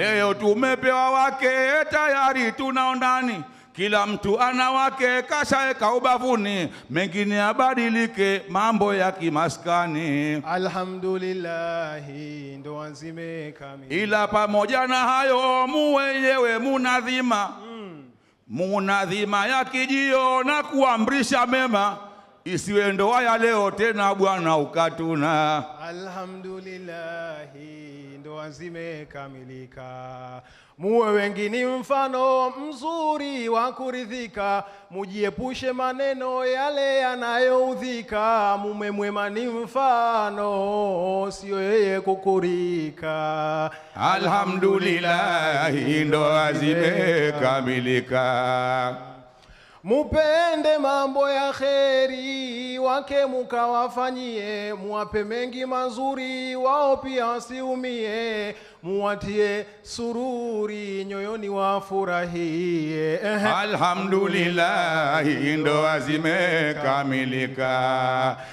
Leo tumepewa wake tayari tunao ndani, kila mtu ana wake kashaeka ubavuni, mengine abadilike mambo ya kimaskani. Alhamdulillah, ndoa zimekamilika. Ila pamoja na hayo muwenyewe munadhima ya kijio na kuamrisha mema, isiwe ndoa ya leo tena bwana ukatuna. Alhamdulillah, ndoa zimekamilika. Muwe wengi ni mfano mzuri wa kuridhika, mujiepushe maneno yale yanayoudhika. Mume mwema ni mfano, sio yeye kukurika. Alhamdulillah, ndoa zimekamilika. Mupende mambo ya kheri, wake mukawafanyie, muwape mengi mazuri, wao pia wasiumie, muwatie sururi, nyoyoni wafurahie. Alhamdulillah, ndoa zimekamilika.